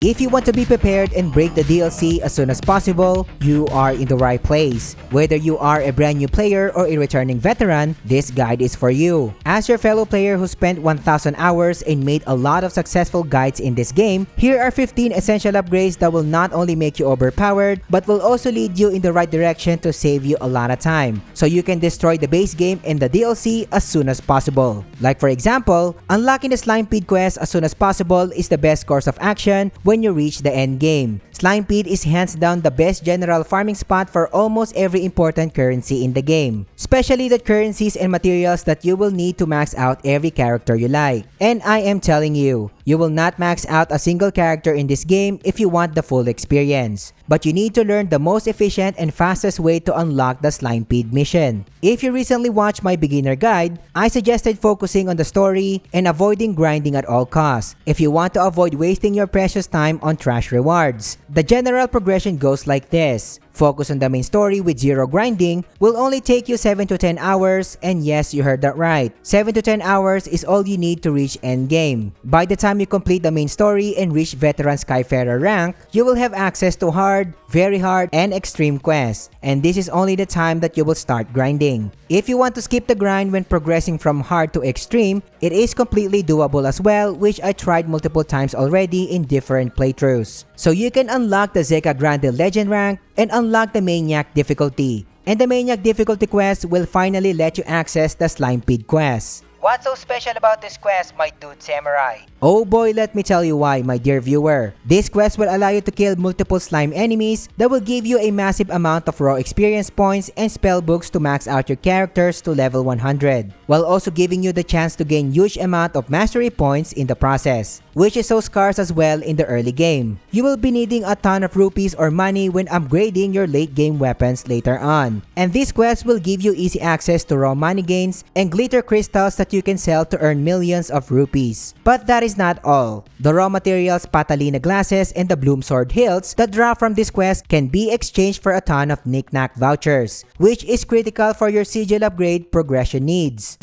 If you want to be prepared and break the DLC as soon as possible, you are in the right place. Whether you are a brand new player or a returning veteran, this guide is for you. As your fellow player who spent 1,000 hours and made a lot of successful guides in this game, here are 15 essential upgrades that will not only make you overpowered, but will also lead you in the right direction to save you a lot of time, so you can destroy the base game and the DLC as soon as possible. Like for example, unlocking the Slimepede quest as soon as possible is the best course of action when you reach the end game. Slimepede is hands down the best general farming spot for almost every important currency in the game, especially the currencies and materials that you will need to max out every character you like. And I am telling you, you will not max out a single character in this game if you want the full experience, but you need to learn the most efficient and fastest way to unlock the Slimepede mission. If you recently watched my beginner guide, I suggested focusing on the story and avoiding grinding at all costs if you want to avoid wasting your precious time on trash rewards. The general progression goes like this. Focus on the main story with zero grinding will only take you 7 to 10 hours, and yes, you heard that right. 7 to 10 hours is all you need to reach endgame. By the time you complete the main story and reach Veteran Skyfarer rank, you will have access to hard, very hard, and extreme quests, and this is only the time that you will start grinding. If you want to skip the grind when progressing from hard to extreme, it is completely doable as well, which I tried multiple times already in different playthroughs. So you can unlock the Zeka Grande Legend rank and unlock the Maniac difficulty. And the Maniac difficulty quest will finally let you access the Slimepede quest. What's so special about this quest, my dude samurai? Oh boy, let me tell you why, my dear viewer. This quest will allow you to kill multiple slime enemies that will give you a massive amount of raw experience points and spell books to max out your characters to level 100, while also giving you the chance to gain huge amount of mastery points in the process, which is so scarce as well in the early game. You will be needing a ton of rupees or money when upgrading your late game weapons later on, and this quest will give you easy access to raw money gains and glitter crystals that you can sell to earn millions of rupees. But that is not all. The raw materials, Patalina glasses, and the Bloom Sword hilts that drop from this quest can be exchanged for a ton of knick-knack vouchers, which is critical for your sigil upgrade progression needs.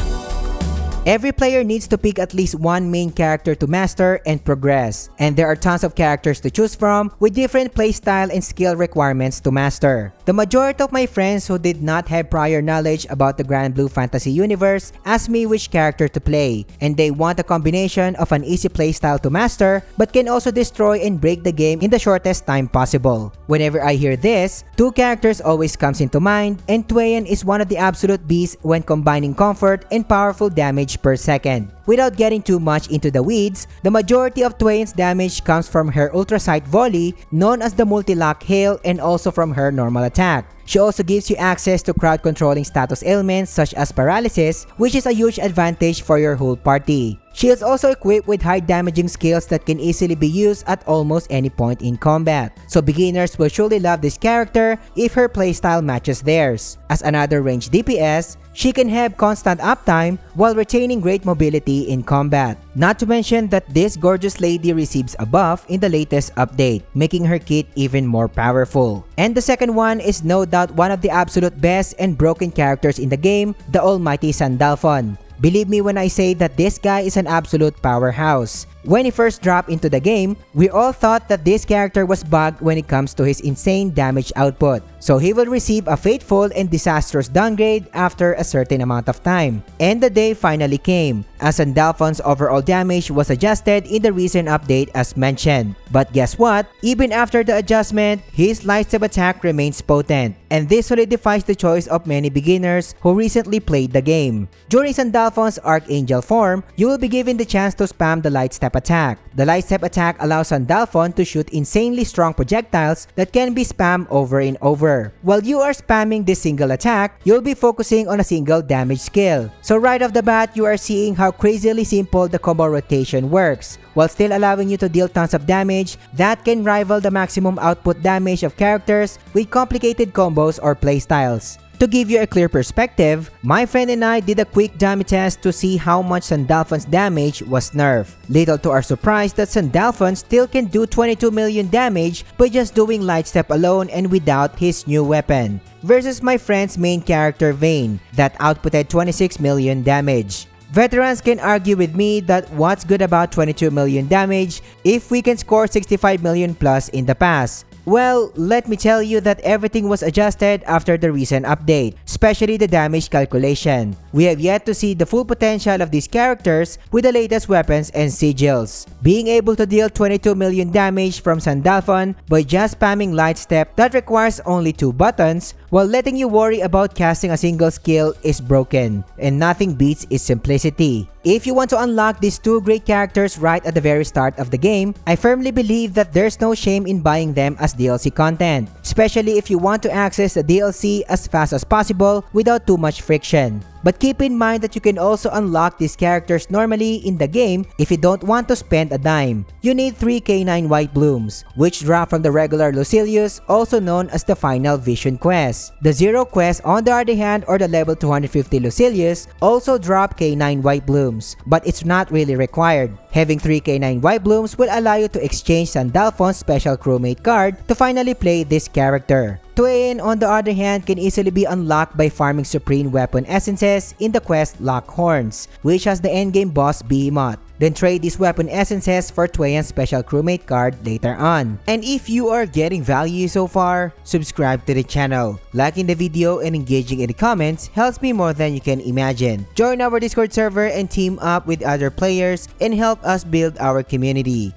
Every player needs to pick at least one main character to master and progress, and there are tons of characters to choose from with different playstyle and skill requirements to master. The majority of my friends who did not have prior knowledge about the Granblue Fantasy universe asked me which character to play, and they want a combination of an easy playstyle to master but can also destroy and break the game in the shortest time possible. Whenever I hear this, two characters always comes into mind, and Twain is one of the absolute beasts when combining comfort and powerful damage per second. Without getting too much into the weeds, the majority of Twain's damage comes from her Ultrasight Volley, known as the Multi-Lock Hail, and also from her normal attack. She also gives you access to crowd-controlling status ailments such as paralysis, which is a huge advantage for your whole party. She is also equipped with high damaging skills that can easily be used at almost any point in combat, so beginners will surely love this character if her playstyle matches theirs. As another ranged DPS, she can have constant uptime while retaining great mobility in combat. Not to mention that this gorgeous lady receives a buff in the latest update, making her kit even more powerful. And the second one is no doubt one of the absolute best and broken characters in the game, the almighty Sandalphon. Believe me when I say that this guy is an absolute powerhouse. When he first dropped into the game, we all thought that this character was bugged when it comes to his insane damage output, so he will receive a fateful and disastrous downgrade after a certain amount of time. And the day finally came, as Sandalphon's overall damage was adjusted in the recent update as mentioned. But guess what? Even after the adjustment, his lightstep attack remains potent, and this solidifies the choice of many beginners who recently played the game. During Sandalphon's Archangel form, you will be given the chance to spam the lightstep attack. The lightstep attack allows Sandalphon to shoot insanely strong projectiles that can be spammed over and over. While you are spamming this single attack, you'll be focusing on a single damage skill. So right off the bat, you are seeing how crazily simple the combo rotation works, while still allowing you to deal tons of damage that can rival the maximum output damage of characters with complicated combos or playstyles. To give you a clear perspective, my friend and I did a quick dummy test to see how much Sandalphon's damage was nerfed. Little to our surprise that Sandalphon still can do 22 million damage by just doing lightstep alone and without his new weapon, versus my friend's main character Vayne that outputted 26 million damage. Veterans can argue with me that what's good about 22 million damage if we can score 65 million plus in the past. Well, let me tell you that everything was adjusted after the recent update, especially the damage calculation. We have yet to see the full potential of these characters with the latest weapons and sigils. Being able to deal 22 million damage from Sandalphon by just spamming light step that requires only 2 buttons while letting you worry about casting a single skill is broken, and nothing beats its simplicity. If you want to unlock these 2 great characters right at the very start of the game, I firmly believe that there's no shame in buying them as DLC content, especially if you want to access the DLC as fast as possible without too much friction. But keep in mind that you can also unlock these characters normally in the game if you don't want to spend a dime. You need 3 K9 White Blooms, which drop from the regular Lucilius, also known as the Final Vision quest. The Zero quest, on the other hand, or the level 250 Lucilius, also drop K9 White Blooms, but it's not really required. Having 3 K9 White Blooms will allow you to exchange Sandalphon's special crewmate card to finally play this character. Twain, on the other hand, can easily be unlocked by farming supreme weapon essences in the quest Lock Horns, which has the endgame boss Behemoth. Then trade these weapon essences for Twain's special crewmate card later on. And if you are getting value so far, subscribe to the channel. Liking the video and engaging in the comments helps me more than you can imagine. Join our Discord server and team up with other players and help us build our community.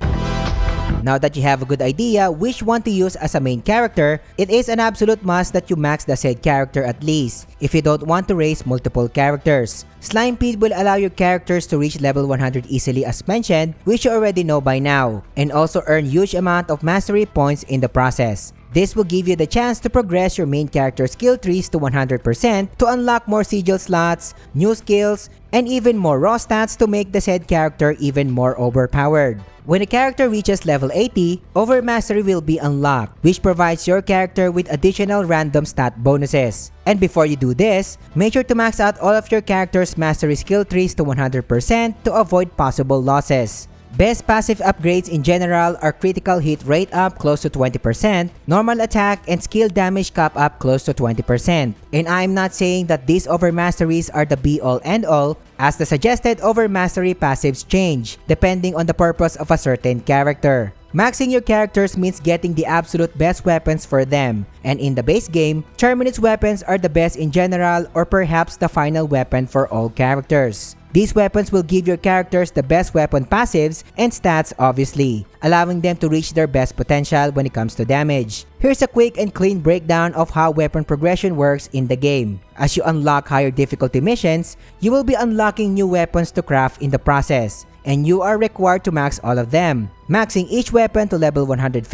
Now that you have a good idea which one to use as a main character, it is an absolute must that you max the said character at least, if you don't want to raise multiple characters. Slimepede will allow your characters to reach level 100 easily as mentioned, which you already know by now, and also earn huge amount of mastery points in the process. This will give you the chance to progress your main character skill trees to 100% to unlock more sigil slots, new skills, and even more raw stats to make the said character even more overpowered. When a character reaches level 80, Overmastery will be unlocked, which provides your character with additional random stat bonuses. And before you do this, make sure to max out all of your character's mastery skill trees to 100% to avoid possible losses. Best passive upgrades in general are critical hit rate up close to 20%, normal attack and skill damage cap up close to 20%. And I'm not saying that these overmasteries are the be all end all, as the suggested overmastery passives change depending on the purpose of a certain character. Maxing your characters means getting the absolute best weapons for them, and in the base game, Terminus Weapons are the best in general or perhaps the final weapon for all characters. These weapons will give your characters the best weapon passives and stats obviously, allowing them to reach their best potential when it comes to damage. Here's a quick and clean breakdown of how weapon progression works in the game. As you unlock higher difficulty missions, you will be unlocking new weapons to craft in the process, and you are required to max all of them. Maxing each weapon to level 150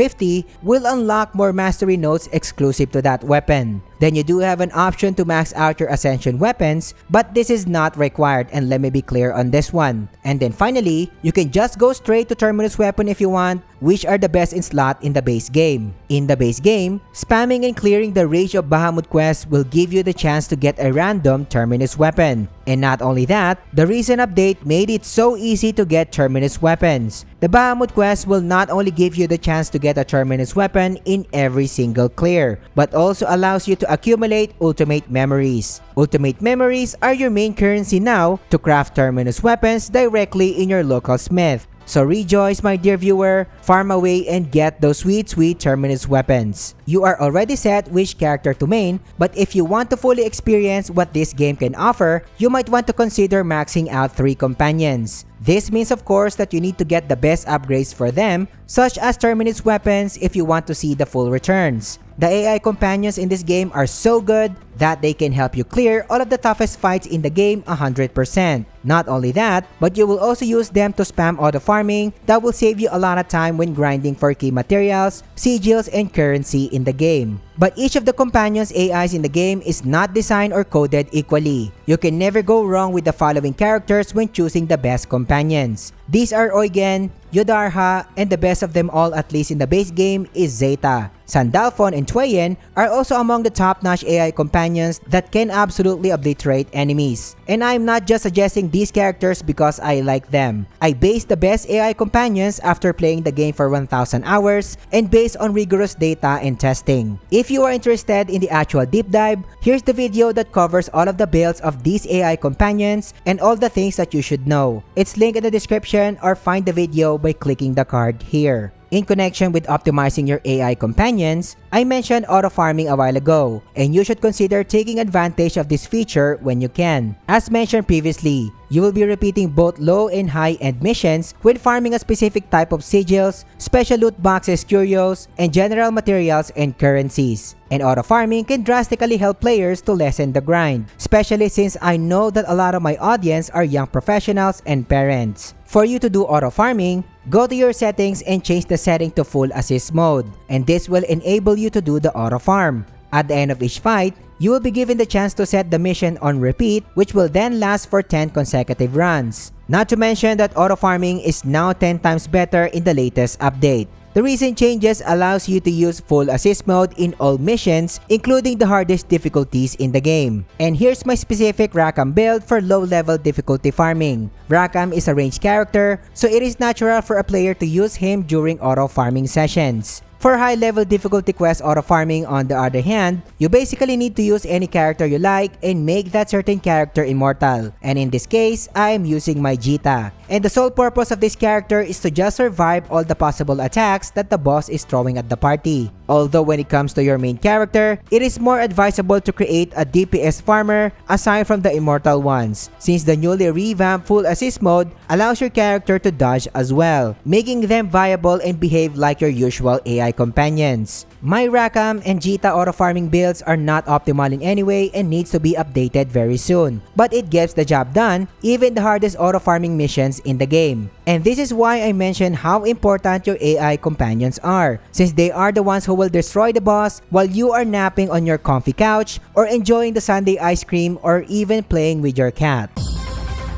will unlock more mastery nodes exclusive to that weapon. Then you do have an option to max out your ascension weapons, but this is not required, and let me be clear on this one. And then finally, you can just go straight to Terminus Weapon if you want, which are the best in slot in the base game. In the base game, spamming and clearing the Rage of Bahamut quest will give you the chance to get a random Terminus Weapon. And not only that, the recent update made it so easy to get Terminus Weapons. The Bahamut quest will not only give you the chance to get a Terminus Weapon in every single clear, but also allows you to accumulate Ultimate Memories. Ultimate Memories are your main currency now to craft Terminus Weapons directly in your local smith. So rejoice, my dear viewer, farm away and get those sweet Terminus Weapons. You are already set which character to main, but if you want to fully experience what this game can offer, you might want to consider maxing out 3 companions. This means of course that you need to get the best upgrades for them, such as Terminus Weapons if you want to see the full returns. The AI companions in this game are so good that they can help you clear all of the toughest fights in the game 100%. Not only that, but you will also use them to spam auto farming that will save you a lot of time when grinding for key materials, sigils, and currency in the game. But each of the companions AIs in the game is not designed or coded equally. You can never go wrong with the following characters when choosing the best companions. These are Eugen, Yodarha, and the best of them all, at least in the base game, is Zeta. Sandalphon and Twayen are also among the top-notch AI companions that can absolutely obliterate enemies. And I'm not just suggesting these characters because I like them. I based the best AI companions after playing the game for 1,000 hours and based on rigorous data and testing. If you are interested in the actual deep dive, here's the video that covers all of the builds of these AI companions and all the things that you should know. It's linked in the description or find the video by clicking the card here. In connection with optimizing your AI companions, I mentioned auto-farming a while ago, and you should consider taking advantage of this feature when you can. As mentioned previously, you will be repeating both low and high-end missions when farming a specific type of sigils, special loot boxes, curios, and general materials and currencies. And auto-farming can drastically help players to lessen the grind, especially since I know that a lot of my audience are young professionals and parents. For you to do auto-farming, go to your settings and change the setting to full assist mode, and this will enable you to do the auto-farm. At the end of each fight, you will be given the chance to set the mission on repeat, which will then last for 10 consecutive runs. Not to mention that auto-farming is now 10 times better in the latest update. The recent changes allows you to use full assist mode in all missions, including the hardest difficulties in the game. And here's my specific Rakam build for low-level difficulty farming. Rakam is a ranged character, so it is natural for a player to use him during auto-farming sessions. For high-level difficulty quest auto-farming, on the other hand, you basically need to use any character you like and make that certain character immortal. And in this case, I am using my Jita. And the sole purpose of this character is to just survive all the possible attacks that the boss is throwing at the party. Although when it comes to your main character, it is more advisable to create a DPS farmer aside from the immortal ones, since the newly revamped full assist mode allows your character to dodge as well, making them viable and behave like your usual AI companions. My Rakam and Jita auto-farming builds are not optimal in any way and needs to be updated very soon, but it gets the job done even the hardest auto-farming missions in the game. And this is why I mentioned how important your AI companions are, since they are the ones who will destroy the boss while you are napping on your comfy couch or enjoying the Sunday ice cream or even playing with your cat.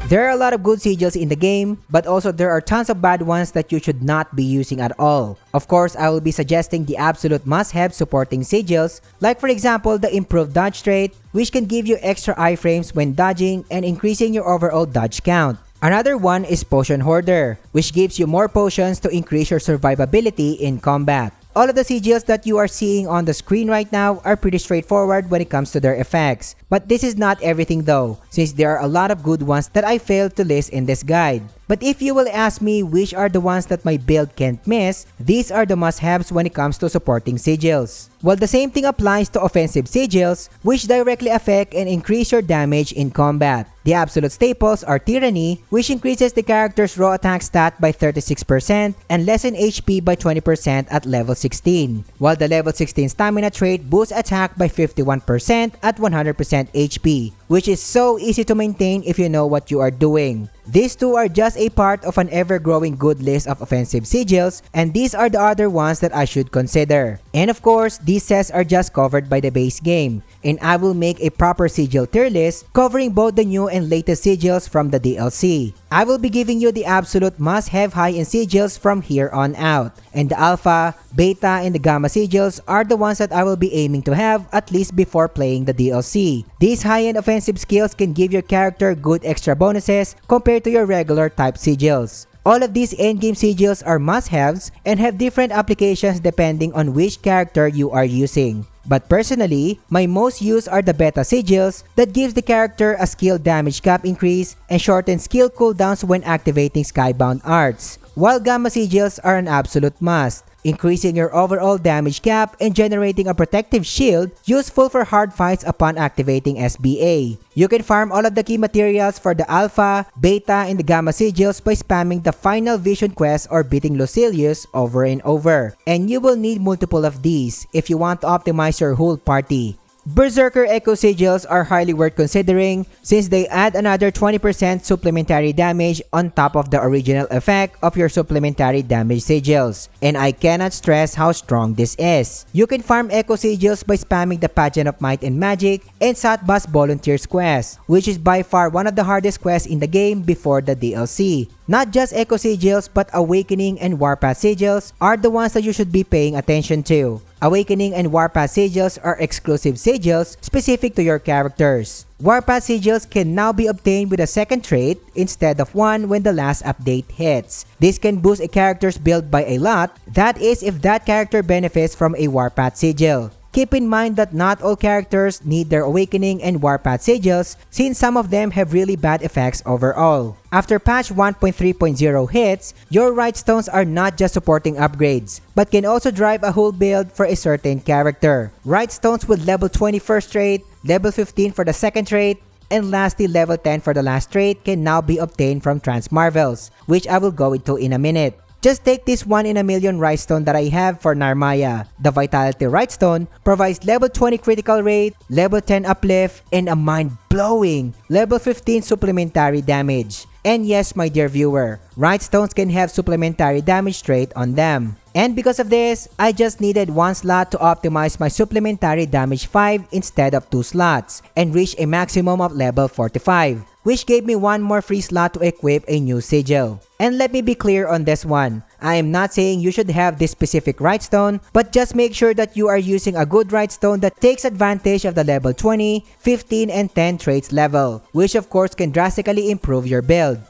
There are a lot of good sigils in the game, but also there are tons of bad ones that you should not be using at all. Of course, I will be suggesting the absolute must-have supporting sigils, like for example the improved dodge trait, which can give you extra iframes when dodging and increasing your overall dodge count. Another one is Potion Hoarder, which gives you more potions to increase your survivability in combat. All of the sigils that you are seeing on the screen right now are pretty straightforward when it comes to their effects. But this is not everything though, since there are a lot of good ones that I failed to list in this guide. But if you will ask me which are the ones that my build can't miss, these are the must-haves when it comes to supporting sigils. Well, the same thing applies to offensive sigils, which directly affect and increase your damage in combat. The absolute staples are Tyranny, which increases the character's raw attack stat by 36% and lessen HP by 20% at level 16, while the level 16 stamina trait boosts attack by 51% at 100% HP, which is so easy to maintain if you know what you are doing. These two are just a part of an ever-growing good list of offensive sigils, and these are the other ones that I should consider. And of course, these sets are just covered by the base game, and I will make a proper sigil tier list covering both the new and latest sigils from the DLC. I will be giving you the absolute must-have high-end sigils from here on out, and the alpha, beta, and the gamma sigils are the ones that I will be aiming to have at least before playing the DLC. These high-end offensive skills can give your character good extra bonuses compared to your regular type sigils. All of these endgame sigils are must-haves and have different applications depending on which character you are using. But personally, my most used are the beta sigils that gives the character a skill damage cap increase and shorten skill cooldowns when activating skybound arts, while gamma sigils are an absolute must, increasing your overall damage cap and generating a protective shield useful for hard fights upon activating SBA. You can farm all of the key materials for the alpha, beta, and the gamma sigils by spamming the final vision quest or beating Lucilius over and over, and you will need multiple of these if you want to optimize your whole party. Berserker Echo Sigils are highly worth considering since they add another 20% supplementary damage on top of the original effect of your supplementary damage sigils, and I cannot stress how strong this is. You can farm Echo Sigils by spamming the Pageant of Might and Magic and Satbus Volunteers quest, which is by far one of the hardest quests in the game before the DLC. Not just Echo Sigils, but Awakening and Warpath Sigils are the ones that you should be paying attention to. Awakening and Warpath Sigils are exclusive sigils specific to your characters. Warpath Sigils can now be obtained with a second trait instead of one when the last update hits. This can boost a character's build by a lot, that is if that character benefits from a Warpath Sigil. Keep in mind that not all characters need their Awakening and Warpath Sigils since some of them have really bad effects overall. After patch 1.3.0 hits, your Rightstones are not just supporting upgrades, but can also drive a whole build for a certain character. Rightstones with level 20 first trait, level 15 for the second trait, and lastly level 10 for the last trait can now be obtained from Transmarvels, which I will go into in a minute. Just take this 1 in a million Rightstone that I have for Narmaya. The Vitality Rightstone provides level 20 critical rate, level 10 uplift, and a mind-blowing level 15 supplementary damage. And yes, my dear viewer, Rightstones can have supplementary damage trait on them. And because of this, I just needed 1 slot to optimize my supplementary damage 5 instead of 2 slots and reach a maximum of level 45. Which gave me 1 more free slot to equip a new sigil. And let me be clear on this one, I am not saying you should have this specific Rightstone, but just make sure that you are using a good Rightstone that takes advantage of the level 20, 15, and 10 traits level, which of course can drastically improve your build.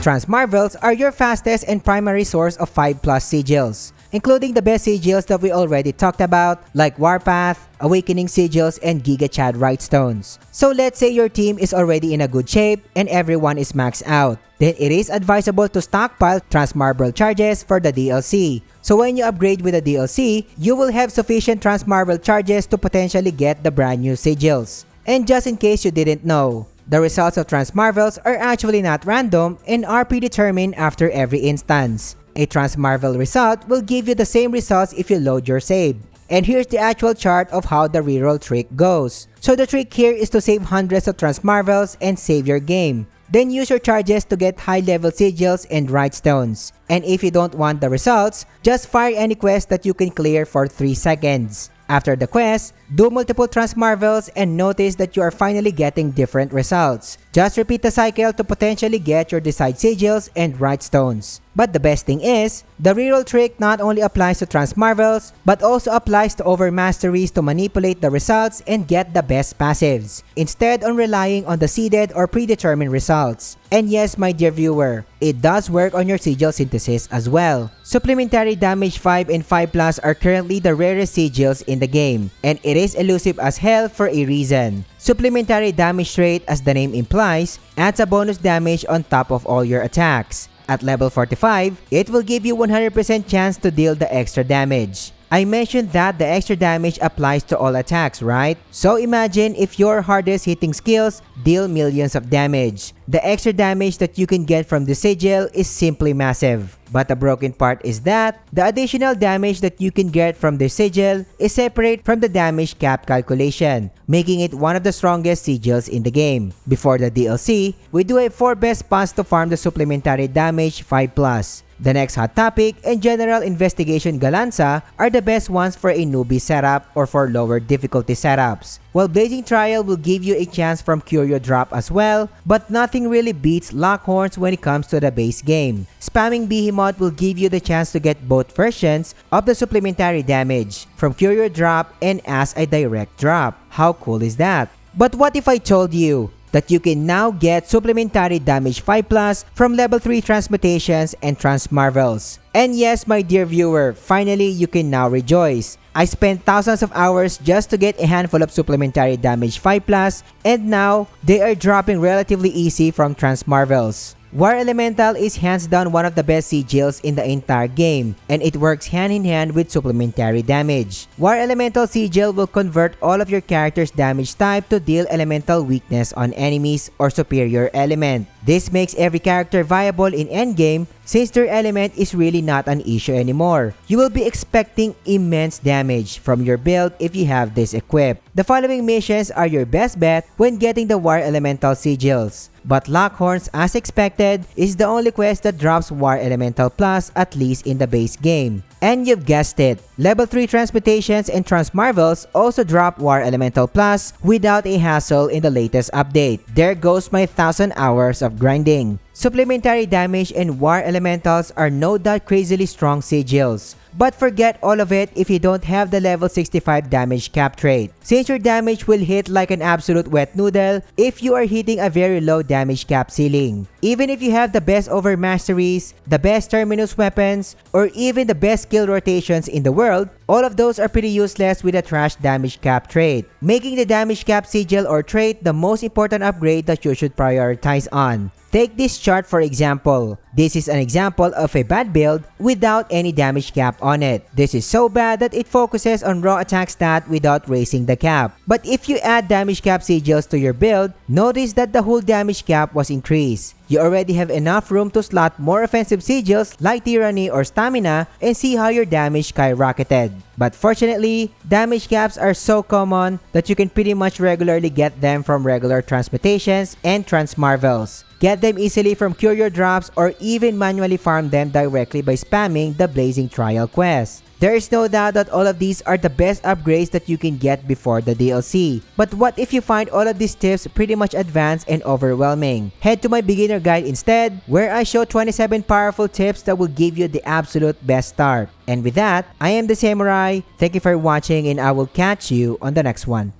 Transmarvels are your fastest and primary source of 5+ sigils, including the best sigils that we already talked about like Warpath, Awakening Sigils, and Giga Chad Rightstones. So let's say your team is already in a good shape and everyone is maxed out. Then it is advisable to stockpile Transmarvel charges for the DLC. So when you upgrade with the DLC, you will have sufficient Transmarvel charges to potentially get the brand new sigils. And just in case you didn't know, the results of Transmarvels are actually not random and are predetermined after every instance. A Transmarvel result will give you the same results if you load your save. And here's the actual chart of how the reroll trick goes. So the trick here is to save hundreds of Transmarvels and save your game. Then use your charges to get high level sigils and Rightstones. And if you don't want the results, just fire any quest that you can clear for 3 seconds. After the quest, do multiple Transmarvels and notice that you are finally getting different results. Just repeat the cycle to potentially get your desired sigils and Rightstones. But the best thing is, the reroll trick not only applies to Transmarvels, but also applies to overmasteries to manipulate the results and get the best passives, instead on relying on the seeded or predetermined results. And yes, my dear viewer, it does work on your sigil synthesis as well. Supplementary Damage 5 and 5+ are currently the rarest sigils in the game, and it is elusive as hell for a reason. Supplementary Damage trait, as the name implies, adds a bonus damage on top of all your attacks. At level 45, it will give you 100% chance to deal the extra damage. I mentioned that the extra damage applies to all attacks, right? So imagine if your hardest hitting skills deal millions of damage. The extra damage that you can get from the sigil is simply massive. But the broken part is that the additional damage that you can get from the sigil is separate from the damage cap calculation, making it one of the strongest sigils in the game. Before the DLC, we do have 4 best spots to farm the supplementary damage 5+. The next hot topic and general investigation Galanza are the best ones for a newbie setup or for lower difficulty setups. While Blazing Trial will give you a chance from Curio Drop as well, but nothing really beats Lockhorns when it comes to the base game. Spamming Behemoth will give you the chance to get both versions of the supplementary damage from Curio Drop and as a direct drop. How cool is that? But what if I told you that you can now get supplementary damage 5+ from level 3 transmutations and Transmarvels? And yes, my dear viewer, finally you can now rejoice. I spent thousands of hours just to get a handful of supplementary damage 5+, and now they are dropping relatively easy from Transmarvels. War Elemental is hands down one of the best sigils in the entire game, and it works hand in hand with supplementary damage. War Elemental sigil will convert all of your character's damage type to deal elemental weakness on enemies or superior element. This makes every character viable in endgame since their element is really not an issue anymore. You will be expecting immense damage from your build if you have this equipped. The following missions are your best bet when getting the War Elemental sigils. But Lockhorns, as expected, is the only quest that drops War Elemental Plus at least in the base game. And you've guessed it, level 3 transmutations and Transmarvels also drop War Elemental Plus without a hassle in the latest update. There goes my 1,000 hours of grinding. Supplementary Damage and War Elementals are no doubt crazily strong sigils. But forget all of it if you don't have the level 65 damage cap trait, since your damage will hit like an absolute wet noodle if you are hitting a very low damage cap ceiling. Even if you have the best overmasteries, the best Terminus Weapons, or even the best skill rotations in the world, all of those are pretty useless with a trash damage cap trait, making the damage cap sigil or trait the most important upgrade that you should prioritize on. Take this chart for example. This is an example of a bad build without any damage cap on it. This is so bad that it focuses on raw attack stat without raising the cap. But if you add damage cap sigils to your build, notice that the whole damage cap was increased. You already have enough room to slot more offensive sigils like Tyranny or Stamina and see how your damage skyrocketed. But fortunately, damage caps are so common that you can pretty much regularly get them from regular transmutations and Transmarvels. Get them easily from courier drops or even manually farm them directly by spamming the Blazing Trial quest. There is no doubt that all of these are the best upgrades that you can get before the DLC. But what if you find all of these tips pretty much advanced and overwhelming? Head to my beginner guide instead, where I show 27 powerful tips that will give you the absolute best start. And with that, I am the Samurai. Thank you for watching and I will catch you on the next one.